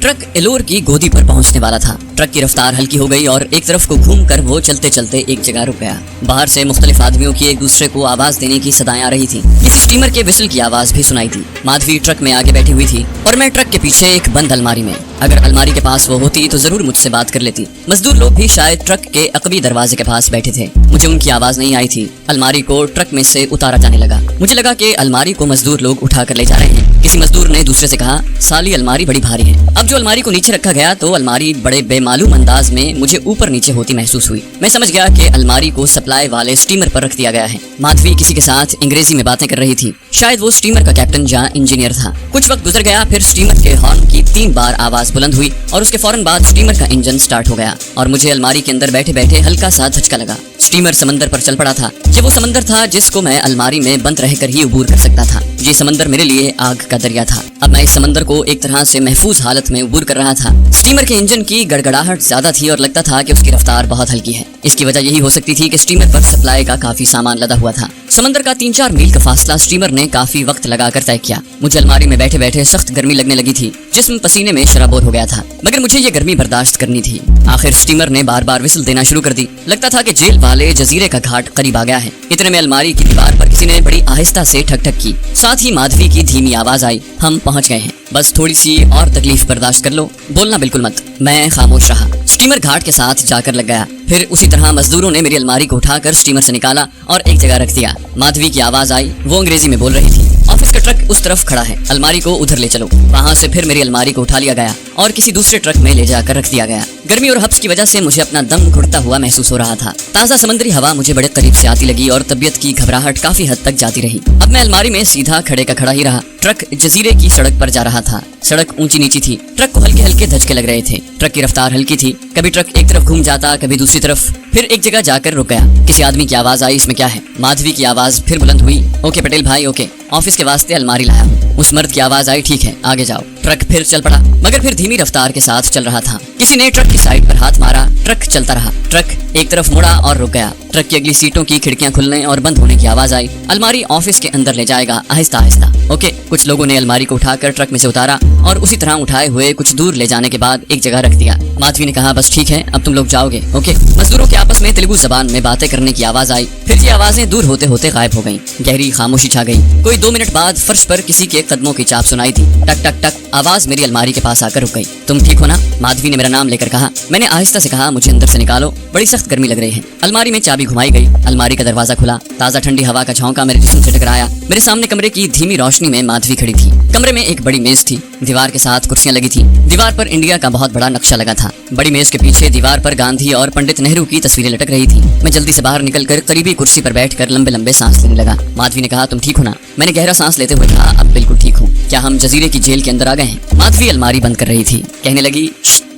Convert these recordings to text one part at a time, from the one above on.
Truck एलोर की गोदी पर पहुंचने वाला था। ट्रक की रफ्तार हल्की हो गई और एक तरफ को घूमकर वो चलते चलते एक जगह रुक गया। बाहर से मुख्तलिफ आदमियों की एक दूसरे को आवाज देने की सदाएं आ रही थी। किसी स्टीमर के विसल की आवाज भी सुनाई थी। माधवी ट्रक में आगे बैठी हुई थी और मैं ट्रक के पीछे एक बंद अलमारी में। अगर अलमारी के पास वो होती तो जरूर मुझसे बात कर लेती। मजदूर लोग भी शायद ट्रक के अकबी दरवाजे के पास बैठे थे। मुझे उनकी आवाज नहीं आई थी। अलमारी को ट्रक में से उतारा जाने लगा। मुझे लगा कि अलमारी को मजदूर लोग उठा कर ले जा रहे हैं। किसी मजदूर ने दूसरे से कहा, साली अलमारी बड़ी भारी है। अब जो अलमारी को नीचे रखा गया तो अलमारी बड़े बेमालूम अंदाज में मुझे ऊपर नीचे होती महसूस हुई। मैं समझ गया कि अलमारी को सप्लाई वाले स्टीमर पर रख दिया गया है। माधवी किसी के साथ अंग्रेजी में बातें कर रही थी। शायद वो स्टीमर का कैप्टन या इंजीनियर था। कुछ वक्त गुजर गया, फिर स्टीमर के हॉर्न की 3 बार आवाज बुलंद हुई और उसके फौरन बाद स्टीमर का इंजन स्टार्ट हो गया और मुझे अलमारी के अंदर बैठे बैठे हल्का सा धचका लगा। स्टीमर समंदर पर चल पड़ा था। ये वो समंदर था जिसको मैं अलमारी में बंद रहकर ही अबूर कर सकता था। ये समंदर मेरे लिए आग का दरिया था। अब मैं इस समंदर को एक तरह से महफूज हालत में अबूर कर रहा था। स्टीमर के इंजन की गड़गड़ाहट ज्यादा थी और लगता था कि उसकी रफ्तार बहुत हल्की है। इसकी वजह यही हो सकती थी कि स्टीमर पर सप्लाई का काफी सामान लदा हुआ था। समंदर का 3-4 मील का फासला स्टीमर ने काफी वक्त लगाकर तय किया। मुझे अलमारी में बैठे बैठे सख्त गर्मी लगने लगी थी। जिस्म पसीने में शराबोर हो गया था, मगर मुझे ये गर्मी बर्दाश्त करनी थी। आखिर स्टीमर ने बार बार विसल देना शुरू कर दी। लगता था कि जेल वाले जजीरे का घाट करीब आ गया है। इतने में अलमारी की दीवार पर किसी ने बड़ी आहिस्ता से ठक ठक की। साथ ही माधवी की धीमी आवाज आई, हम पहुंच गए हैं, बस थोड़ी सी और तकलीफ बर्दाश्त कर लो, बोलना बिल्कुल मत। मैं खामोश रहा। स्टीमर घाट के साथ जाकर लग गया। फिर उसी तरह मजदूरों ने मेरी अलमारी को उठाकर स्टीमर से निकाला और एक जगह रख दिया। माधवी की आवाज आई, वो अंग्रेजी में बोल रही थी, ऑफिस का ट्रक उस तरफ खड़ा है, अलमारी को उधर ले चलो। वहाँ से फिर मेरी अलमारी को उठा लिया गया और किसी दूसरे ट्रक में ले जाकर रख दिया गया। गर्मी और हब्स की वजह से मुझे अपना दम घुटता हुआ महसूस हो रहा था। ताज़ा समुद्री हवा मुझे बड़े करीब से आती लगी और तबीयत की घबराहट काफी हद तक जाती रही। अब मैं अलमारी में सीधा खड़े का खड़ा ही रहा। ट्रक जजीरे की सड़क पर जा रहा था। सड़क ऊंची नीची थी। ट्रक को हल्के हल्के धचके लग रहे थे। ट्रक की रफ्तार हल्की थी। कभी ट्रक एक तरफ घूम जाता, कभी दूसरी तरफ, फिर एक जगह जाकर रुक गया। किसी आदमी की आवाज आई, इसमें क्या है? माधवी की आवाज फिर बुलंद हुई, ओके पटेल भाई ओके, ऑफिस के वास्ते अलमारी लाया हूँ। उस मर्द की आवाज आई, ठीक है आगे जाओ। ट्रक फिर चल पड़ा, मगर फिर धीमी रफ्तार के साथ चल रहा था। किसी ने ट्रक की साइड पर हाथ मारा। ट्रक चलता रहा। ट्रक एक तरफ मुड़ा और रुक गया। ट्रक की अगली सीटों की खिड़कियां खुलने और बंद होने की आवाज आई। अलमारी ऑफिस के अंदर ले जाएगा, आहिस्ता आहिस्ता। ओके। कुछ लोगों ने अलमारी को उठाकर ट्रक में से उतारा और उसी तरह उठाए हुए कुछ दूर ले जाने के बाद एक जगह रख दिया। माधवी ने कहा, बस ठीक है, अब तुम लोग जाओगे, ओके। मजदूरों के आपस में तेलुगु जबान में बातें करने की आवाज आई। फिर ये आवाजें दूर होते होते गायब हो गईं। गहरी खामोशी छा गई। कोई 2 मिनट बाद फर्श पर किसी के कदमों की चाप सुनाई दी। टक टक टक आवाज मेरी अलमारी के पास आकर रुक गई। तुम ठीक हो ना? माधवी ने मेरा नाम लेकर कहा। मैंने आहिस्ता से कहा, मुझे अंदर से निकालो, बड़ी सख्त गर्मी लग रही है। अलमारी में चाबी घुमाई गई। अलमारी का दरवाजा खुला। ताज़ा ठंडी हवा का झोंका मेरे जिस्म से टकराया। मेरे सामने कमरे की धीमी रोशनी में माधवी खड़ी थी। कमरे में एक बड़ी मेज थी। दीवार के साथ कुर्सियां लगी थी। दीवार पर इंडिया का बहुत बड़ा नक्शा लगा था। बड़ी मेज के पीछे दीवार पर गांधी और पंडित नेहरू की तस्वीरें लटक रही थी। मैं जल्दी से बाहर निकलकर करीबी कुर्सी पर बैठकर लंबे लंबे सांस लेने लगा। माधवी ने कहा, तुम ठीक हो ना? मैंने गहरा सांस लेते हुए कहा, अब बिल्कुल ठीक हूँ। क्या हम जजीरे की जेल के अंदर आ गए हैं? माधवी अलमारी बंद कर रही थी। कहने लगी,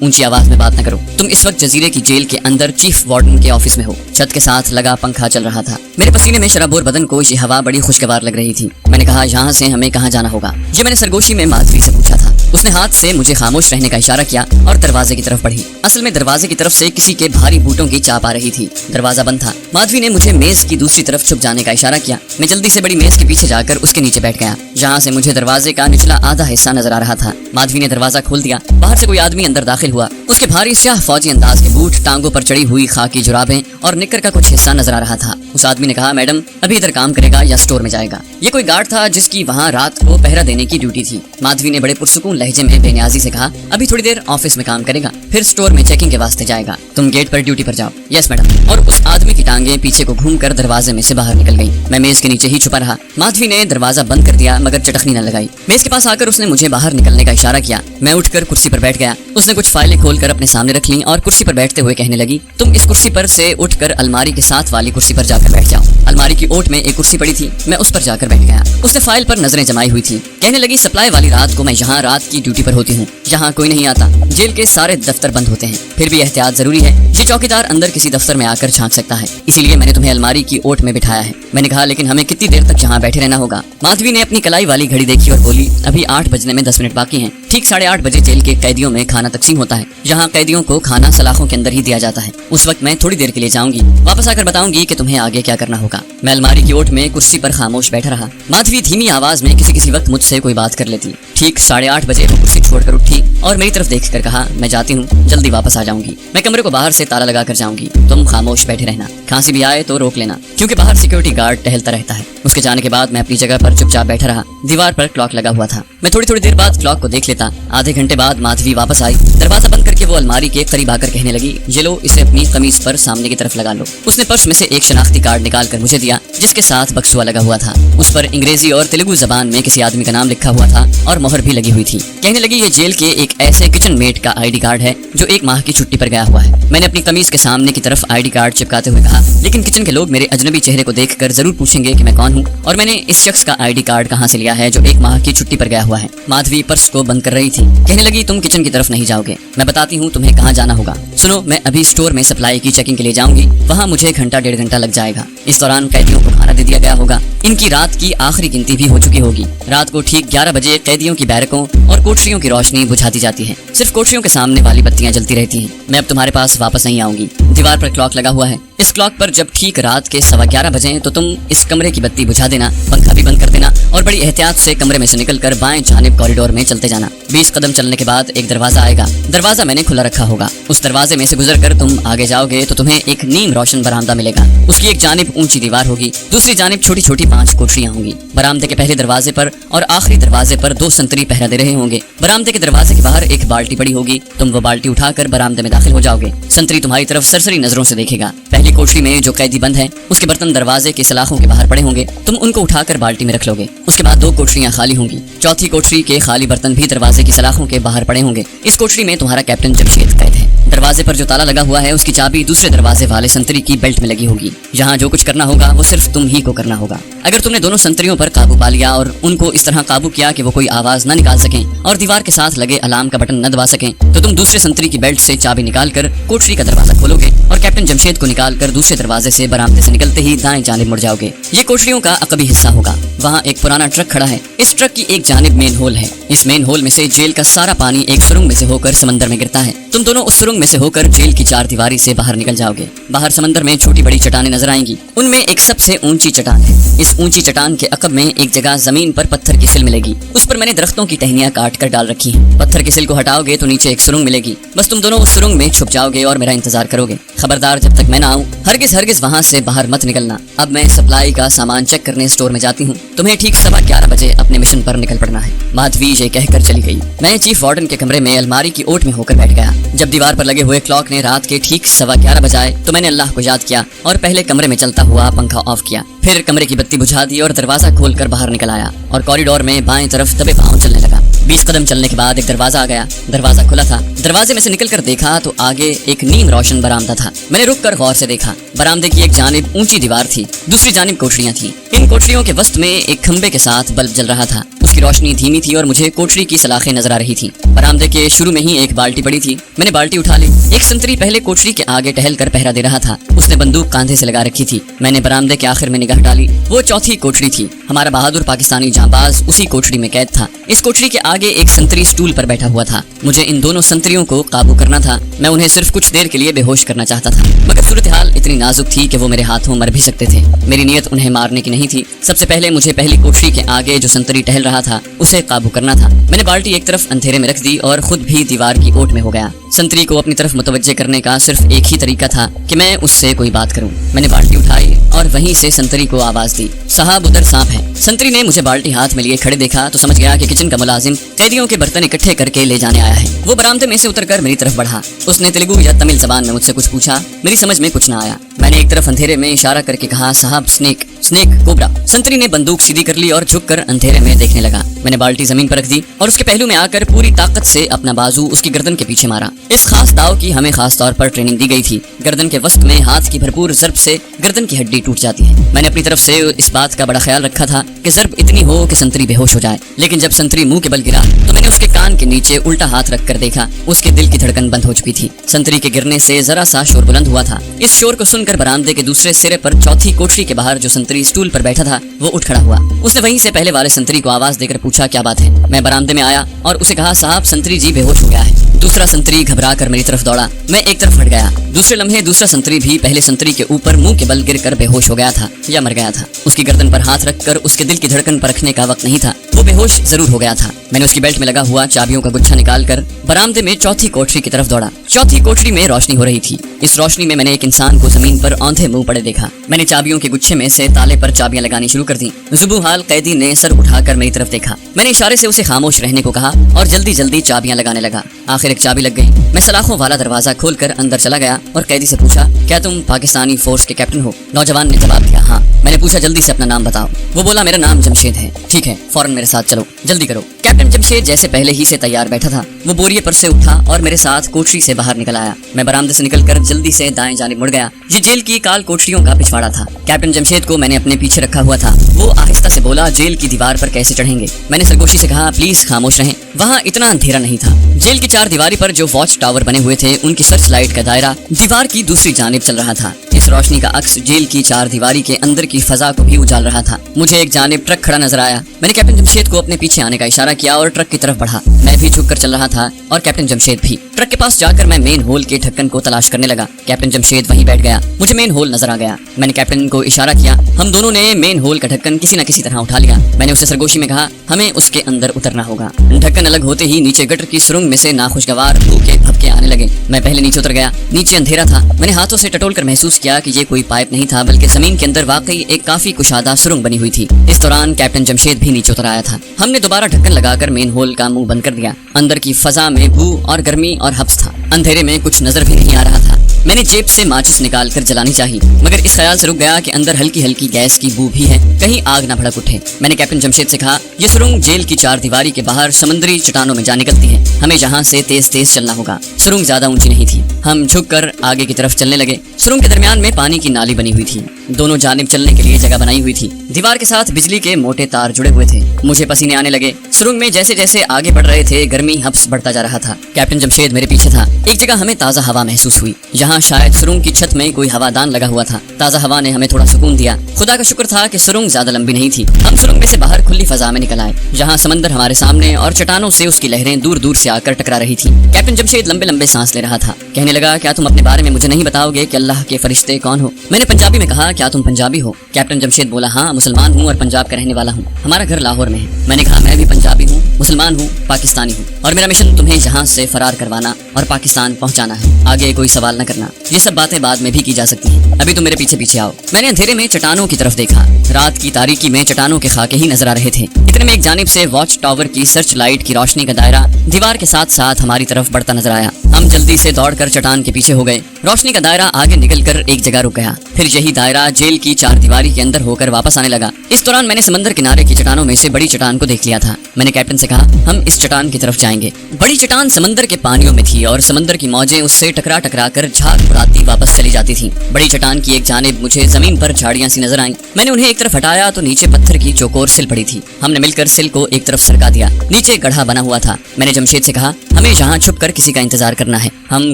ऊंची आवाज में बात न करो, तुम इस वक्त जजीरे की जेल के अंदर चीफ वार्डन के ऑफिस में हो। छत के साथ लगा पंखा चल रहा था। मेरे पसीने में शराबोर बदन को ये हवा बड़ी खुशगवार लग रही थी। मैंने कहा, यहाँ से हमें कहाँ जाना होगा? ये मैंने सरगोशी में माधवी से पूछा था। उसने हाथ से मुझे खामोश रहने का इशारा किया और दरवाजे की तरफ बढ़ी। असल में दरवाजे की तरफ से किसी के भारी बूटों की चाप आ रही थी। दरवाजा बंद था। माधवी ने मुझे मेज की दूसरी तरफ छुप जाने का इशारा किया। मैं जल्दी से बड़ी मेज के पीछे जाकर उसके नीचे बैठ गया, जहाँ से मुझे दरवाजे का निचला आधा हिस्सा नजर आ रहा था। माधवी ने दरवाजा खोल दिया। बाहर से कोई आदमी अंदर दाखिल हुआ। उसके भारी स्याह फौजी अंदाज के बूट, टांगों पर चढ़ी हुई खाकी जुराबें और निक्कर का कुछ हिस्सा नजर आ रहा था। उस आदमी ने कहा, मैडम अभी इधर काम करेगा या स्टोर में जाएगा? ये कोई गार्ड था जिसकी वहाँ रात को पहरा देने की ड्यूटी थी। माधवी ने बड़े पुरसुकून लहजे में बेनियाजी से कहा, अभी थोड़ी देर ऑफिस में काम करेगा, फिर स्टोर में चेकिंग के वास्ते जाएगा। तुम गेट पर ड्यूटी पर जाओ। Yes madam. और उस आदमी की टांगे पीछे को घूमकर दरवाजे में से बाहर निकल गई। मैं मेज के नीचे ही छुपा रहा। माधवी ने दरवाजा बंद कर दिया, मगर चटखनी न लगाई। मेज के पास आकर उसने मुझे बाहर निकलने का इशारा किया। मैं उठकर कुर्सी पर बैठ गया। उसने कुछ फाइलें खोलकर अपने सामने रख ली और कुर्सी पर बैठते हुए कहने लगी, तुम इस कुर्सी पर से उठकर अलमारी के साथ वाली कुर्सी पर जाकर बैठ जाओ। अलमारी की ओट में एक कुर्सी पड़ी थी। मैं उस पर जाकर बैठ गया। उसने फाइल पर नजरें जमाई हुई थी। कहने लगी, सप्लाई वाली रात को मैं यहाँ रात की ड्यूटी पर होती हूँ। यहाँ कोई नहीं आता। जेल के सारे दफ्तर बंद होते हैं, फिर भी एहतियात जरूरी है। ये चौकीदार अंदर किसी दफ्तर में आकर झांक सकता है, इसीलिए मैंने तुम्हें अलमारी की ओट में बिठाया है। मैंने कहा, लेकिन हमें कितनी देर तक यहाँ बैठे रहना होगा? माधवी ने अपनी कलाई वाली घड़ी देखी और बोली, अभी 8 बजने में 10 मिनट बाकी हैं। ठीक 8:30 बजे जेल के कैदियों में खाना तकसीम होता है। जहाँ कैदियों को खाना सलाखों के अंदर ही दिया जाता है। उस वक्त मैं थोड़ी देर के लिए जाऊंगी, वापस आकर बताऊंगी कि तुम्हें आगे क्या करना होगा। मैं अलमारी की ओट में कुर्सी पर खामोश बैठा रहा। माधवी धीमी आवाज में किसी वक्त मुझसे कोई बात कर लेती। ठीक 8:30 बजे वो कुर्सी छोड़कर उठी और मेरी तरफ देख कर कहा, मैं जाती हूँ, जल्दी वापस आ जाऊंगी। मैं कमरे को बाहर से ताला लगा कर जाऊंगी, तुम खामोश बैठे रहना, खांसी भी आए तो रोक लेना, क्योंकि बाहर सिक्योरिटी गार्ड टहलता रहता है। उसके जाने के बाद मैं अपनी जगह पर चुपचाप बैठा रहा। दीवार पर क्लॉक लगा हुआ था। मैं थोड़ी देर बाद क्लॉक को देख लेता। आधे घंटे बाद माधवी वापस आई। दरवाजा बंद करके वो अलमारी के करीब आकर कहने लगी, ये लो, इसे अपनी कमीज पर सामने की तरफ लगा लो। उसने पर्स में से एक शनाख्ती कार्ड निकाल कर मुझे दिया, जिसके साथ बक्सुआ लगा हुआ था। उस पर अंग्रेजी और तेलुगु जबान में किसी आदमी का नाम लिखा हुआ था और मोहर भी लगी हुई थी। कहने लगी, ये जेल के एक ऐसे किचन मेट का आईडी कार्ड है जो 1 माह की छुट्टी पर गया हुआ है। मैंने अपनी कमीज के सामने की तरफ आईडी कार्ड चिपकाते हुए कहा, लेकिन किचन के लोग मेरे अजनबी चेहरे को देखकर जरूर पूछेंगे कि मैं कौन हूँ और मैंने इस शख्स का आईडी कार्ड कहाँ से लिया है जो 1 माह की छुट्टी पर गया हुआ है। माधवी पर्स को बंद कर रही थी। कहने लगी, तुम किचन की तरफ नहीं जाओगे, मैं बताती हूँ तुम्हें कहाँ जाना होगा। सुनो, मैं अभी स्टोर में सप्लाई की चेकिंग के लिए जाऊंगी, वहाँ मुझे 1-1.5 घंटा लग जाएगा। इस दौरान कैदियों को खाना दे दिया गया होगा। इनकी रात की आखिरी गिनती भी हो चुकी होगी। रात को ठीक 11 बजे कैदियों की बैरकों और कोठरियों की रोशनी बुझा दी जाती है। सिर्फ कोठरियों के सामने वाली बत्तियां जलती रहती हैं। मैं अब तुम्हारे पास वापस नहीं आऊंगी। दीवार पर क्लॉक लगा हुआ है। इस क्लॉक पर जब ठीक रात के 11:15 बजे तो तुम इस कमरे की बत्ती बुझा देना, पंखा भी बंद कर देना और बड़ी एहतियात से कमरे में से निकलकर बाएं जानिब कॉरिडोर में चलते जाना। 20 कदम चलने के बाद एक दरवाजा आएगा। दरवाजा मैंने खुला रखा होगा। उस दरवाजे में से गुजरकर तुम आगे जाओगे तो तुम्हें एक नीम रोशन बरामदा मिलेगा। उसकी एक जानिब ऊंची दीवार होगी, दूसरी जानिब छोटी-छोटी 5 कोठरियां होंगी। बरामदे के पहले दरवाजे पर और आखिरी दरवाजे पर 2 संतरी पहरा दे रहे होंगे। बरामदे के दरवाजे के बाहर एक बाल्टी पड़ी होगी। तुम वो बाल्टी उठाकर बरामदे में दाखिल हो जाओगे। संतरी तुम्हारी तरफ सरसरी नजरों से देखेगा। पहली कोठरी में जो कैदी बंद है, उसके बर्तन दरवाजे की सलाखों के बाहर पड़े होंगे। तुम उनको उठाकर बाल्टी में रख लोगे। उसके बाद 2 कोठरियां खाली होंगी। चौथी कोठरी के खाली बर्तन भी दरवाजे की सलाखों के बाहर पड़े होंगे। इस कोठरी में तुम्हारा कैप्टन जमशेद कैद है। दरवाजे पर जो ताला लगा हुआ है, उसकी चाबी दूसरे दरवाजे वाले संतरी की बेल्ट में लगी होगी। यहाँ जो कुछ करना होगा वो सिर्फ तुम ही को करना होगा। अगर तुमने दोनों संतरियों पर काबू पा लिया और उनको इस तरह काबू किया कि वो कोई आवाज न निकाल सकें और दीवार के साथ लगे अलार्म का बटन न दबा सकें, तो तुम दूसरे संतरी की बेल्ट से चाबी निकालकर कोठरी का दरवाजा खोलोगे और कैप्टन जमशेद को निकालकर दूसरे दरवाजे से बरामदे से निकलते ही दाएं जानिब मुड़ जाओगे। ये कोठरियों का अकबी हिस्सा होगा। वहाँ एक पुराना ट्रक खड़ा है। इस ट्रक की एक जानिब मेन होल है। इस मेन होल में से जेल का सारा पानी एक सुरंग में से होकर समंदर में गिरता है। तुम दोनों उस सुरंग में से होकर जेल की 4 दीवारी से बाहर निकल जाओगे। बाहर समंदर में छोटी बड़ी चट्टानें नजर आएंगी। उनमें एक सबसे ऊंची चट्टान है। इस ऊंची चट्टान के अकब में एक जगह जमीन पर पत्थर की सिल मिलेगी। उस पर मैंने दरख्तों की टहनियां काट कर डाल रखी हैं। पत्थर की सिल को हटाओगे तो नीचे एक सुरंग मिलेगी। बस तुम दोनों उस सुरंग में छुप जाओगे और मेरा इंतजार करोगे। खबरदार, जब तक मैं ना आऊं हरगिज वहां से बाहर मत निकलना। अब मैं सप्लाई का सामान चेक करने स्टोर में जाती हूँ। तुम्हें ठीक 11:15 बजे अपने मिशन पर निकल पड़ना है। माधवी ये कहकर चली गई। मैं चीफ वार्डन के कमरे में अलमारी की ओट में होकर बैठ गया। जब दीवार पर लगे हुए क्लॉक ने रात के ठीक 11:15 बजाए तो मैंने अल्लाह को याद किया और पहले कमरे में चलता हुआ पंखा ऑफ किया। फिर कमरे की बत्ती बुझा दी और दरवाजा खोलकर बाहर निकल आया और कॉरिडोर में बाएं तरफ दबे पांव चलने लगा। 20 कदम चलने के बाद एक दरवाजा आ गया। दरवाजा खुला था। दरवाजे में से निकलकर देखा तो आगे एक नीम रोशन बरामदा था। मैंने रुककर गौर से देखा। बरामदे की एक जानिब ऊंची दीवार थी, दूसरी जानिब कोठरियां थी। इन कोठरियों के वस्त में एक खंबे के साथ बल्ब जल रहा था। उसकी रोशनी धीमी थी और मुझे कोठरी की सलाखें नजर आ रही थी। बरामदे के शुरू में ही एक बाल्टी पड़ी थी। मैंने बाल्टी उठा ली। एक संतरी पहले कोठरी के आगे टहल कर पहरा दे रहा था। उसने बंदूक कांधे से लगा रखी थी। मैंने बरामदे के आखिर में निगाह डाली। वो चौथी कोठरी थी। हमारा बहादुर पाकिस्तानी जांबाज उसी कोठरी में कैद था। इस कोठरी के आगे एक संतरी स्टूल पर बैठा हुआ था। मुझे इन दोनों संतरियों को काबू करना था। मैं उन्हें सिर्फ कुछ देर के लिए बेहोश करना चाहता था, मगर सूरत हाल इतनी नाजुक थी कि वो मेरे हाथों मर भी सकते थे। मेरी नीयत उन्हें मारने की नहीं थी। सबसे पहले मुझे पहली कोठरी के आगे जो संतरी टहल रहा था उसे काबू करना था। मैंने बाल्टी एक तरफ अंधेरे में रख दी और खुद भी दीवार की ओट में हो गया। संतरी को अपनी तरफ मुतवज्जे करने का सिर्फ एक ही तरीका था कि मैं उससे कोई बात करूं। मैंने बाल्टी उठाई और वहीं से संतरी को आवाज दी, साहब उधर सांप है। संतरी ने मुझे बाल्टी हाथ में लिए खड़े देखा तो समझ गया कि किचन का मुलाजिम कैदियों के बर्तन इकट्ठे करके ले जाने आया है। वो बरामदे में से उतरकर मेरी तरफ बढ़ा। उसने तेलुगु या तमिल जबान में मुझसे कुछ पूछा। मेरी समझ में कुछ न आया। मैंने एक तरफ अंधेरे में इशारा करके कहा, साहब स्नेक स्नेक कोबरा। संतरी ने बंदूक सीधी कर ली और झुककर अंधेरे में देखने लगा। मैंने बाल्टी जमीन पर रख दी और उसके पहलू में आकर पूरी ताकत से अपना बाजू उसकी गर्दन के पीछे मारा। इस खास दाव की हमें खास तौर पर ट्रेनिंग दी गई थी। गर्दन के वस्त में हाथ की भरपूर ज़र्ब से गर्दन की हड्डी टूट जाती है। मैंने अपनी तरफ से इस बात का बड़ा ख्याल रखा था कि ज़र्ब इतनी हो कि संतरी बेहोश हो जाए। लेकिन जब संतरी मुंह के बल गिरा तो मैंने उसके कान के नीचे उल्टा हाथ रख कर देखा। उसके दिल की धड़कन बंद हो चुकी थी। संतरी के गिरने से जरा सा शोर बुलंद हुआ था। इस शोर को सुनकर बरामदे के दूसरे सिरे पर चौथी कोठरी के बाहर जो संतरी स्टूल पर बैठा था वो उठ खड़ा हुआ। उसने वहीं से पहले वाले संतरी को आवाज तरफ देकर पूछा क्या बात है। मैं बरामदे में आया और उसे कहा साहब संतरी जी बेहोश हो गया है। दूसरा संतरी घबरा कर मेरी तरफ दौड़ा। मैं एक तरफ हट गया। दूसरे लम्हे दूसरा संतरी भी पहले संतरी के ऊपर मुंह के बल गिरकर बेहोश हो गया था या मर गया था। उसकी गर्दन पर हाथ रखकर उसके दिल की धड़कन परखने का वक्त नहीं था, वो बेहोश जरूर हो गया था। मैंने उसकी बेल्ट में लगा हुआ चाबियों का गुच्छा निकालकर बरामदे में चौथी कोठरी की तरफ दौड़ा। चौथी कोठरी में रोशनी हो रही थी। इस रोशनी में मैंने एक इंसान को जमीन पर औंधे मुंह पड़े देखा। मैंने चाबियों के गुच्छे में से ताले पर चाबियां लगानी शुरू कर दी। जुबूहाल कैदी ने सर उठाकर मेरी तरफ देखा। मैंने इशारे से उसे खामोश रहने को कहा और जल्दी जल्दी चाबियां लगाने लगा। आखिर एक चाबी लग गई। मैं सलाखों वाला दरवाजा खोलकर अंदर चला गया और कैदी से पूछा क्या तुम पाकिस्तानी फोर्स के कैप्टन हो? नौजवान ने जवाब दिया हाँ। मैंने पूछा जल्दी से अपना नाम बताओ। वो बोला मेरा नाम जमशेद है। ठीक है फौरन मेरे साथ चलो, जल्दी करो। कैप्टन जमशेद जैसे पहले ही से तैयार बैठा था। वो बोरिए पर से उठा और मेरे साथ कोठरी से बाहर निकल आया। मैं बरामदे से निकलकर जल्दी से दाएं जानिब मुड़ गया। ये जेल की काल कोठरियों का पिछवाड़ा था। कैप्टन जमशेद को मैंने अपने पीछे रखा हुआ था। वो आहिस्ता से बोला जेल की दीवार पर कैसे चढ़ेंगे? मैंने सरगोशी से कहा प्लीज खामोश रहें, वहाँ इतना अंधेरा नहीं था। जेल की चार दीवारी पर जो वॉच टावर बने हुए थे उनकी सर्च लाइट का दायरा दीवार की दूसरी जानिब चल रहा था। इस रोशनी का अक्स जेल की चार दीवारी के अंदर की फजा को भी उजाल रहा था। मुझे एक जानिब ट्रक खड़ा नजर आया। मैंने कैप्टन जमशेद को अपने पीछे आने का इशारा किया और ट्रक की तरफ बढ़ा। मैं भी झुककर चल रहा था और कैप्टन जमशेद भी। ट्रक के पास जाकर मैं मेन होल के ढक्कन को तलाश करने लगा। कैप्टन जमशेद वहीं बैठ गया। मुझे मेन होल नजर आ गया। मैंने कैप्टन को इशारा किया। हम दोनों ने मेन होल का ढक्कन किसी न किसी तरह उठा लिया। मैंने उसे सरगोशी में कहा हमें उसके अंदर उतरना होगा। ढक्कन अलग होते ही नीचे गटर की सुरंग में से नाखुशगवार बू के भपके आने लगे। मैं पहले नीचे उतर गया। नीचे अंधेरा था। मैंने हाथों से टटोल कर महसूस किया कि ये कोई पाइप नहीं था बल्कि जमीन के अंदर वाकई एक काफी कुशादा सुरंग बनी हुई थी। इस दौरान कैप्टन जमशेद भी नीचे उतर आया था। हमने दोबारा ढक्कन लगाकर मेन होल का मुंह बंद कर दिया। अंदर की फजा में बू और गर्मी और हब्स था। अंधेरे में कुछ नजर भी नहीं आ रहा था। मैंने जेब से माचिस निकाल कर जलानी चाहिए मगर इस ख्याल से रुक गया कि अंदर हल्की हल्की गैस की बू भी है, कहीं आग ना भड़क उठे। मैंने कैप्टन जमशेद से कहा ये सुरंग जेल की चार दीवारी के बाहर समुद्री चट्टानों में जा निकलती है, हमें यहाँ से तेज तेज चलना होगा। सुरंग ज्यादा ऊंची नहीं थी। हम झुककर आगे की तरफ चलने लगे। सुरंग के दरमियान में पानी की नाली बनी हुई थी। दोनों जानिब चलने के लिए जगह बनाई हुई थी। दीवार के साथ बिजली के मोटे तार जुड़े हुए थे। मुझे पसीने आने लगे। सुरंग में जैसे जैसे आगे बढ़ रहे थे गर्मी हब्स बढ़ता जा रहा था। कैप्टन जमशेद मेरे पीछे था। एक जगह हमें ताज़ा हवा महसूस हुई। यहाँ शायद सुरंग की छत में कोई हवादान लगा हुआ था। ताज़ा हवा ने हमें थोड़ा सुकून दिया। खुदा का शुक्र था कि सुरंग ज्यादा लंबी नहीं थी। हम सुरंग में से बाहर खुली फजा में निकल आए जहाँ समंदर हमारे सामने और चट्टानों से उसकी लहरें दूर दूर से आकर टकरा रही थी। कैप्टन जमशेद लंबे लंबे सांस ले रहा था। कहने लगा क्या तुम अपने बारे में मुझे नहीं बताओगे कि अल्लाह के फरिश्ते कौन हो? मैंने पंजाबी में कहा क्या तुम पंजाबी हो? कैप्टन जमशेद बोला हाँ मुसलमान हूँ और पंजाब का रहने वाला हूँ। हमारा घर लाहौर में है। मैंने कहा मैं भी पंजाबी हूँ, मुसलमान हूँ, पाकिस्तानी हूँ और मेरा मिशन तुम्हें यहाँ से फरार करवाना और पाकिस्तान पहुँचाना है। आगे कोई सवाल न करना। ये सब बातें बाद में भी की जा सकती हैं। अभी तुम मेरे पीछे पीछे आओ। मैंने अंधेरे में चट्टानों की तरफ देखा। रात की तारीकी में चट्टानों के खाके ही नजर आ रहे थे। इतने में एक जानिब से वॉच टावर की सर्च लाइट की रोशनी का दायरा दीवार के साथ साथ हमारी तरफ बढ़ता नजर आया। हम जल्दी से दौड़कर चट्टान के पीछे हो गए। रोशनी का दायरा आगे निकलकर एक जगह रुक गया। फिर यही दायरा जेल की चार दीवारी के अंदर होकर वापस आने लगा। इस दौरान मैंने समंदर किनारे की चट्टानों में से बड़ी चट्टान को देख लिया था। मैंने कैप्टन से कहा हम इस चट्टान की तरफ जाएंगे। बड़ी चट्टान समंदर के पानियों में थी और समंदर की मौजें उससे टकरा टकरा कर झाग उड़ाती वापस चली जाती थी। बड़ी चट्टान की एक जानिब मुझे जमीन पर झाड़ियां सी नजर आईं। मैंने उन्हें एक तरफ हटाया तो नीचे पत्थर की चौकोर सिल पड़ी थी। हमने मिलकर सिल को एक तरफ सरका दिया। नीचे गड्ढा बना हुआ था। मैंने जमशेद से कहा हमें यहाँ छुपकर किसी का इंतजार करना है। हम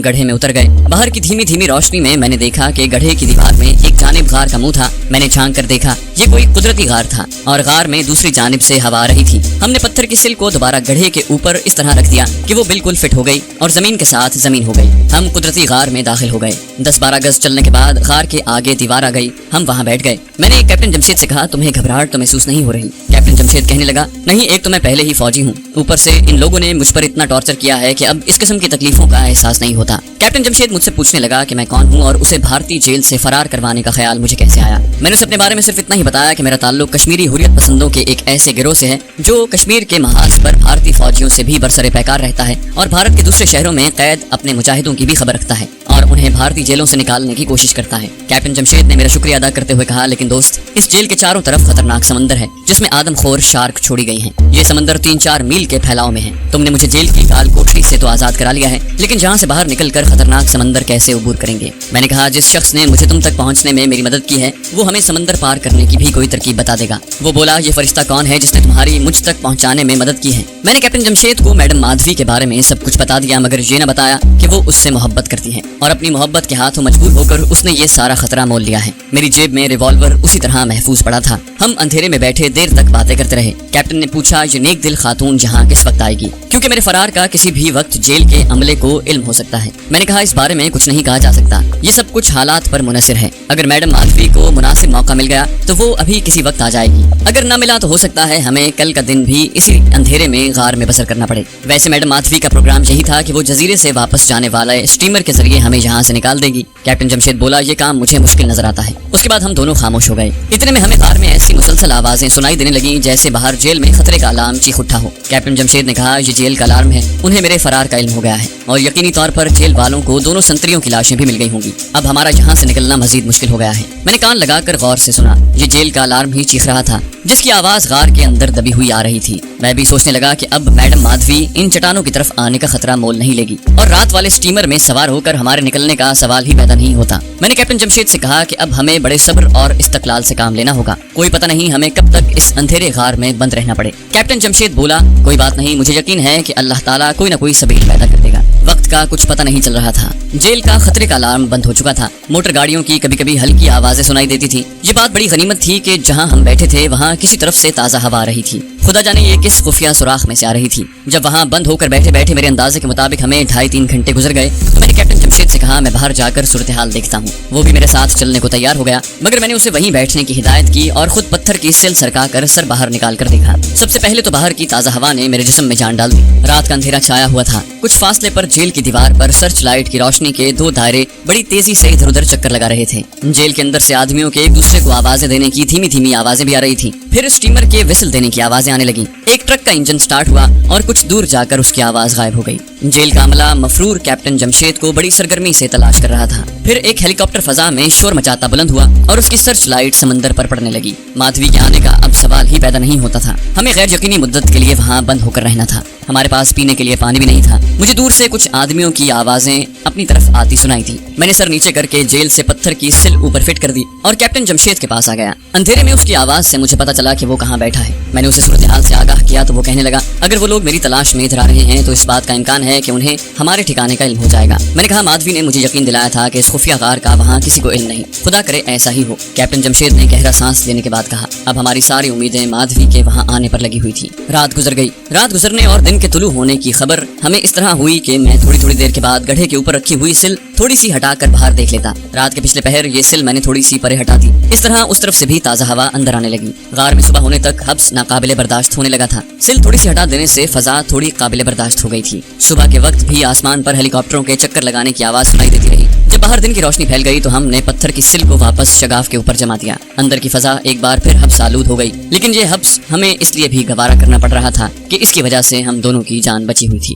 गड्ढे में उतर गए। बाहर की धीमी धीमी रोशनी में मैंने देखा कि गड्ढे की दीवार में एक जानिब गार का मुंह था। मैंने झांक कर देखा ये कोई कुदरती गार था और गार में दूसरी जानिब से हवा आ रही थी। हमने पत्थर की सिल को दोबारा गड्ढे के ऊपर इस तरह रख दिया कि वो बिल्कुल फिट हो गई और जमीन के साथ जमीन हो गई। हम कुदरती गार में दाखिल हो गए। 10-12 गज चलने के बाद गार के आगे दीवार आ गई। हम वहाँ बैठ गए। मैंने कैप्टन जमशेद से कहा तुम्हें घबराहट तो महसूस नहीं हो रही? कैप्टन जमशेद कहने लगा नहीं, एक तो मैं पहले ही फौजी हूँ, ऊपर से इन लोगों ने मुझ पर इतना टॉर्चर किया है कि अब इस किस्म की तकलीफों का एहसास नहीं होता। कैप्टन जमशेद मुझसे पूछने लगा कि मैं कौन हूँ और उसे भारतीय जेल से फरार करवाने का ख्याल मुझे कैसे आया। मैंने उसे अपने बारे में सिर्फ इतना ही बताया कि मेरा ताल्लुक कश्मीरी हुर्रियत पसंदों के एक ऐसे गिरोह से है जो कश्मीर के महाज पर भारतीय फौजियों से भी बरसरे पैकार रहता है और भारत के दूसरे शहरों में कैद अपने मुजाहिदों की भी खबर रखता है और उन्हें भारतीय जेलों से निकालने की कोशिश करता है। कैप्टन जमशेद ने मेरा शुक्रिया अदा करते हुए कहा लेकिन दोस्त, इस जेल के चारों तरफ खतरनाक समंदर है जिसमें आदमखोर शार्क छोड़ी गई हैं। ये समंदर 3-4 मील के फैलाव में है। तुमने मुझे जेल की काल कोठरी से तो आजाद करा लिया है, लेकिन जहाँ से बाहर निकलकर खतरनाक समंदर कैसे अबूर करेंगे? मैंने कहा जिस शख्स ने मुझे तुम तक पहुँचने में मेरी मदद की है वो हमें समंदर पार करने की भी कोई तरकीब बता देगा। वो बोला ये फरिश्ता कौन है जिसने तुम्हारी मुझ तक पहुँचाने में मदद की है? मैंने कैप्टन जमशेद को मैडम माधवी के बारे में सब कुछ बता दिया, मगर ये न बताया कि वो उससे मोहब्बत करती है और अपनी मोहब्बत के हाथों मजबूर होकर उसने ये सारा खतरा मोल लिया है। मेरी जेब में रिवॉल्वर उसी तरह महफूज पड़ा था। हम अंधेरे में बैठे देर तक बातें करते रहे। कैप्टन ने पूछा, ये नेक दिल खातून जहाँ किस वक्त आएगी, क्योंकि मेरे फरार का किसी भी वक्त जेल के अमले को इल्म हो सकता है। मैंने कहा, इस बारे में कुछ नहीं कहा जा सकता, ये सब कुछ हालात पर मुनसिर है। अगर मैडम माधवी को मुनासिब मौका मिल गया तो वो अभी किसी वक्त आ जाएगी, अगर न मिला तो हो सकता है हमें कल का दिन भी इसी अंधेरे में गार में बसर करना पड़े। वैसे मैडम माधवी का प्रोग्राम यही था कि वो जजीरे से वापस जाने वाले स्टीमर के जरिए हमें यहाँ से निकाल देगी। कैप्टन जमशेद बोला, ये काम मुझे मुश्किल नजर आता है। उसके बाद हम दोनों खामोश हो गए। इतने में हमें कार में ऐसी मुसलसल आवाजें सुनाई देने लगी जैसे बाहर जेल में खतरे का अलार्म चीख उठा हो। कैप्टन जमशेद ने कहा, ये जेल का अलार्म है, उन्हें मेरे फरार का इल्म हो गया है और यकीनी तौर पर जेल वालों को दोनों संतरियों की लाशें भी मिल गई होंगी। अब हमारा यहाँ से निकलना मजीद मुश्किल हो गया है। मैंने कान लगाकर गौर से सुना। ये जेल का अलार्म ही चीख रहा था, जिसकी आवाज गार के अंदर दबी हुई आ रही थी। मैं भी सोचने लगा कि अब मैडम माधवी इन चट्टानों की तरफ आने का खतरा मोल नहीं लेगी और रात वाले स्टीमर में सवार होकर हमारे निकलने का सवाल ही पैदा नहीं होता। मैंने कैप्टन जमशेद से कहा कि अब हमें बड़े सब्र और इस्तकलाल से काम लेना होगा, कोई पता नहीं हमें कब तक इस अंधेरे गार में बंद रहना पड़े। कैप्टन जमशेद बोला, कोई बात नहीं, मुझे यकीन है कि अल्लाह ताला कोई ना कोई सबील पैदा कर देगा। वक्त का कुछ पता नहीं चल रहा था। जेल का खतरे का अलार्म बंद हो चुका था। मोटर गाड़ियों की कभी कभी हल्की आवाजें सुनाई देती थी। ये बात बड़ी गनीमत थी कि जहां हम बैठे थे वहां किसी तरफ से ताजा हवा आ रही थी। खुदा जाने ये किस खुफिया सुराख में से आ रही थी। जब वहां बंद होकर बैठे बैठे मेरे अंदाजे के मुताबिक हमें 2.5-3 घंटे गुजर गए तो मैंने कैप्टन जमशेद से कहा, मैं बाहर जाकर सूरत हाल देखता हूँ। वो भी मेरे साथ चलने को तैयार हो गया, मगर मैंने उसे वहीं बैठने की हिदायत की और खुद पत्थर की सिल सरका कर सर बाहर निकाल कर देखा। सबसे पहले तो बाहर की ताजा हवा ने मेरे जिस्म में जान डाल दी। रात का अंधेरा छाया हुआ था। कुछ फासले पर जेल की दीवार पर सर्च लाइट की रोशनी के 2 दायरे बड़ी तेजी से इधर उधर चक्कर लगा रहे थे। जेल के अंदर से आदमियों के एक दूसरे को आवाजें देने की धीमी धीमी आवाजें भी आ रही थी। फिर स्टीमर के विसल देने की आवाजें आने लगी। एक ट्रक का इंजन स्टार्ट हुआ और कुछ दूर जाकर उसकी आवाज गायब हो गई। जेल का अमला मफरूर कैप्टन जमशेद को बड़ी सरगर्मी से तलाश कर रहा था। फिर एक हेलीकॉप्टर फजा में शोर मचाता बुलंद हुआ और उसकी सर्च लाइट समंदर पर पड़ने लगी। माधवी के आने का अब सवाल ही पैदा नहीं होता था। हमें गैर यकीनी मुद्दत के लिए वहाँ बंद होकर रहना था। हमारे पास पीने के लिए पानी भी नहीं था। मुझे दूर से कुछ आदमियों की आवाजें अपनी तरफ आती सुनाई थी। मैंने सर नीचे करके जेल से पत्थर की सिल ऊपर फिट कर दी और कैप्टन जमशेद के पास आ गया। अंधेरे में उसकी आवाज से मुझे पता चला कि वो कहाँ बैठा है। मैंने उसे सूरत हाल से आगाह किया तो वो कहने लगा, अगर वो लोग मेरी तलाश में इधर आ रहे हैं तो इस बात का इम्कान है कि उन्हें हमारे ठिकाने का इल्म हो जाएगा। मैंने कहा, माधवी ने मुझे यकीन दिलाया था कि इस खुफिया गार का वहाँ किसी को इल्म नहीं, खुदा करे ऐसा ही हो। कैप्टन जमशेद ने गहरा सांस लेने के बाद कहा, अब हमारी सारी उम्मीदें माधवी के वहाँ आने पर लगी हुई थी। रात गुजर गई। रात गुजरने और दिन के तुलू होने की खबर हमें इस तरह हुई कि मैं थोड़ी देर के बाद गड्ढे के ऊपर रखी हुई सिल थोड़ी सी हटाकर बाहर देख लेता। रात के पिछले पहर ये सिल मैंने थोड़ी सी परे हटा दी। इस तरह उस तरफ से भी ताजा हवा अंदर आने लगी। गार में सुबह होने तक हब्स नाकाबिले बर्दाश्त होने लगा था। सिल थोड़ी सी हटा देने से फजा थोड़ी काबिले बर्दाश्त हो गई थी। सुबह के वक्त भी आसमान पर हेलीकॉप्टरों के चक्कर लगाने की आवाज सुनाई देती रही। जब बाहर दिन की रोशनी फैल गई तो हमने पत्थर की सिल को वापस शगाफ के ऊपर जमा दिया। अंदर की फजा एक बार फिर हब्स आलूद हो गई, लेकिन ये हब्स हमें इसलिए भी गवारा करना पड़ रहा था कि इसकी वजह से हम दोनों की जान बची हुई थी।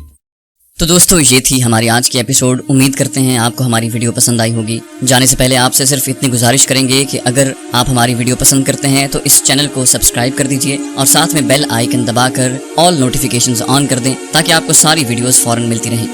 तो दोस्तों, ये थी हमारी आज की एपिसोड। उम्मीद करते हैं आपको हमारी वीडियो पसंद आई होगी। जाने से पहले आपसे सिर्फ इतनी गुजारिश करेंगे कि अगर आप हमारी वीडियो पसंद करते हैं तो इस चैनल को सब्सक्राइब कर दीजिए और साथ में बेल आइकन दबाकर ऑल नोटिफिकेशंस ऑन कर दें ताकि आपको सारी वीडियोस फौरन मिलती रहें।